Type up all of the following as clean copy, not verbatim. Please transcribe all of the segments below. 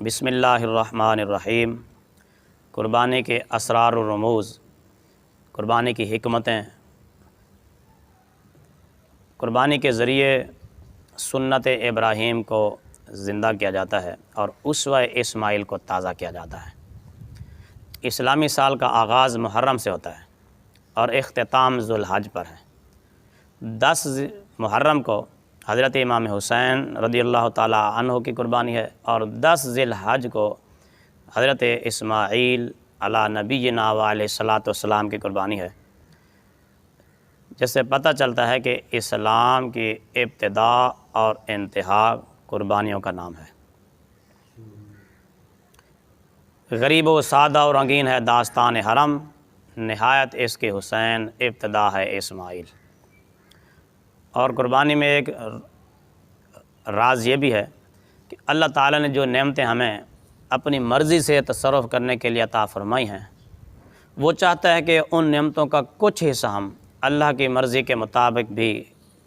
بسم اللہ الرحمن الرحیم۔ قربانی کے اسرار و رموز، قربانی کی حکمتیں۔ قربانی کے ذریعے سنت ابراہیم کو زندہ کیا جاتا ہے اور اسوہ اسماعیل کو تازہ کیا جاتا ہے۔ اسلامی سال کا آغاز محرم سے ہوتا ہے اور اختتام ذوالحج پر ہے۔ 10 محرم کو حضرت امام حسین رضی اللہ تعالی عنہ کی قربانی ہے اور 10 ذی الحج کو حضرت اسماعیل علی نبینا علیہ الصلاۃ والسلام کی قربانی ہے، جس سے پتہ چلتا ہے کہ اسلام کی ابتدا اور انتہا قربانیوں کا نام ہے۔ غریب و سادہ و رنگین ہے داستان حرم، نہایت اس کے حسین ابتدا ہے اسماعیل۔ اور قربانی میں ایک راز یہ بھی ہے کہ اللہ تعالیٰ نے جو نعمتیں ہمیں اپنی مرضی سے تصرف کرنے کے لیے عطا فرمائی ہیں، وہ چاہتا ہے کہ ان نعمتوں کا کچھ حصہ ہم اللہ کی مرضی کے مطابق بھی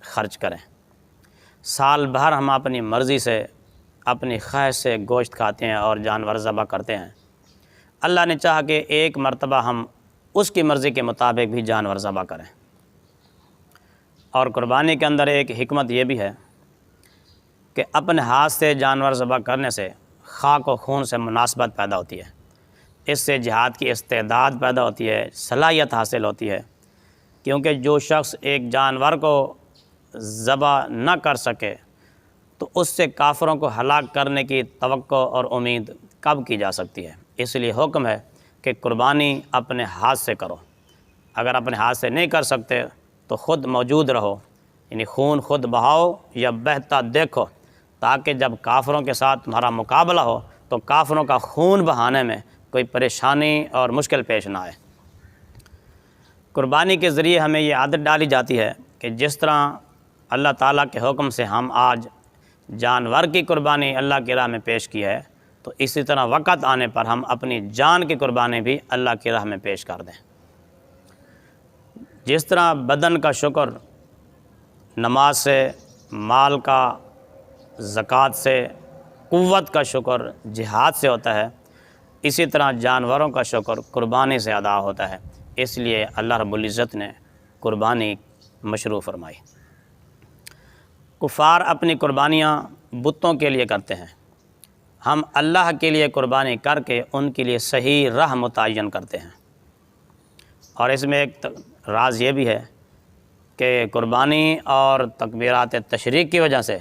خرچ کریں۔ سال بھر ہم اپنی مرضی سے، اپنی خواہش سے گوشت کھاتے ہیں اور جانور ذبح کرتے ہیں۔ اللہ نے چاہا کہ ایک مرتبہ ہم اس کی مرضی کے مطابق بھی جانور ذبح کریں۔ اور قربانی کے اندر ایک حکمت یہ بھی ہے کہ اپنے ہاتھ سے جانور ذبح کرنے سے خاک و خون سے مناسبت پیدا ہوتی ہے، اس سے جہاد کی استعداد پیدا ہوتی ہے، صلاحیت حاصل ہوتی ہے، کیونکہ جو شخص ایک جانور کو ذبح نہ کر سکے تو اس سے کافروں کو ہلاک کرنے کی توقع اور امید کب کی جا سکتی ہے۔ اس لیے حکم ہے کہ قربانی اپنے ہاتھ سے کرو۔ اگر اپنے ہاتھ سے نہیں کر سکتے تو خود موجود رہو، یعنی خون خود بہاؤ یا بہتا دیکھو، تاکہ جب کافروں کے ساتھ تمہارا مقابلہ ہو تو کافروں کا خون بہانے میں کوئی پریشانی اور مشکل پیش نہ آئے۔ قربانی کے ذریعے ہمیں یہ عادت ڈالی جاتی ہے کہ جس طرح اللہ تعالیٰ کے حکم سے ہم آج جانور کی قربانی اللہ کی راہ میں پیش کی ہے، تو اسی طرح وقت آنے پر ہم اپنی جان کی قربانی بھی اللہ کی راہ میں پیش کر دیں۔ جس طرح بدن کا شکر نماز سے، مال کا زکوٰۃ سے، قوت کا شکر جہاد سے ہوتا ہے، اسی طرح جانوروں کا شکر قربانی سے ادا ہوتا ہے۔ اس لیے اللہ رب العزت نے قربانی مشروع فرمائی۔ کفار اپنی قربانیاں بتوں کے لیے کرتے ہیں، ہم اللہ کے لیے قربانی کر کے ان کے لیے صحیح راہ متعین کرتے ہیں۔ اور اس میں ایک راز یہ بھی ہے کہ قربانی اور تکبیرات تشریق کی وجہ سے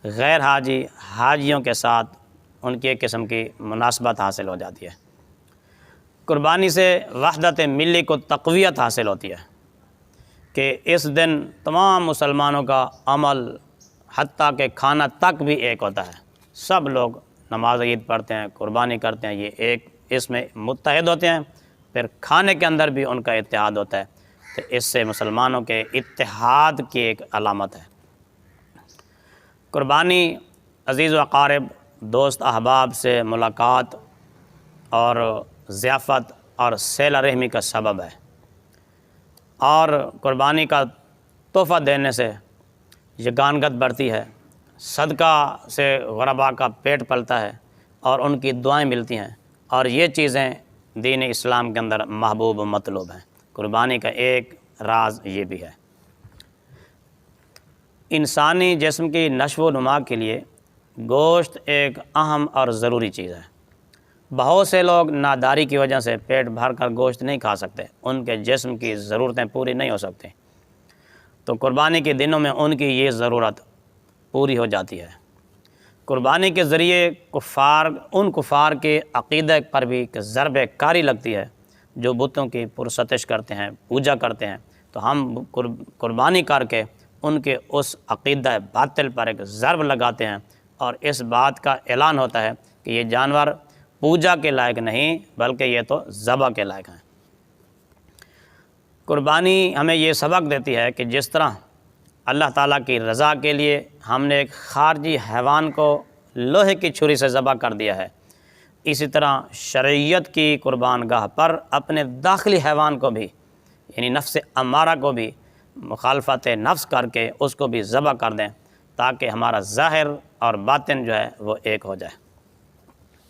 غیر حاجیوں کے ساتھ ان کی ایک قسم کی مناسبت حاصل ہو جاتی ہے۔ قربانی سے وحدت ملی کو تقویت حاصل ہوتی ہے کہ اس دن تمام مسلمانوں کا عمل حتیٰ کہ کھانا تک بھی ایک ہوتا ہے۔ سب لوگ نماز عید پڑھتے ہیں، قربانی کرتے ہیں، یہ ایک اس میں متحد ہوتے ہیں، پھر کھانے کے اندر بھی ان کا اتحاد ہوتا ہے، تو اس سے مسلمانوں کے اتحاد کی ایک علامت ہے۔ قربانی عزیز و اقارب، دوست احباب سے ملاقات اور ضیافت اور صلہ رحمی کا سبب ہے، اور قربانی کا تحفہ دینے سے یگانگت بڑھتی ہے، صدقہ سے غرباء کا پیٹ پلتا ہے اور ان کی دعائیں ملتی ہیں، اور یہ چیزیں دین اسلام کے اندر محبوب و مطلوب ہیں۔ قربانی کا ایک راز یہ بھی ہے۔ انسانی جسم کی نشو و نما کے لیے گوشت ایک اہم اور ضروری چیز ہے۔ بہت سے لوگ ناداری کی وجہ سے پیٹ بھر کر گوشت نہیں کھا سکتے، ان کے جسم کی ضرورتیں پوری نہیں ہو سکتی، تو قربانی کے دنوں میں ان کی یہ ضرورت پوری ہو جاتی ہے۔ قربانی کے ذریعے ان کفار کے عقیدہ پر بھی ضرب کاری لگتی ہے جو بتوں کی پرستش کرتے ہیں، پوجا کرتے ہیں، تو ہم قربانی کر کے ان کے اس عقیدہ باطل پر ایک ضرب لگاتے ہیں، اور اس بات کا اعلان ہوتا ہے کہ یہ جانور پوجا کے لائق نہیں بلکہ یہ تو ذبح کے لائق ہیں۔ قربانی ہمیں یہ سبق دیتی ہے کہ جس طرح اللہ تعالیٰ کی رضا کے لیے ہم نے ایک خارجی حیوان کو لوہے کی چھری سے ذبح کر دیا ہے، اسی طرح شرعیت کی قربان گاہ پر اپنے داخلی حیوان کو بھی، یعنی نفس امارہ کو بھی مخالفت نفس کر کے اس کو بھی ذبح کر دیں، تاکہ ہمارا ظاہر اور باطن جو ہے وہ ایک ہو جائے۔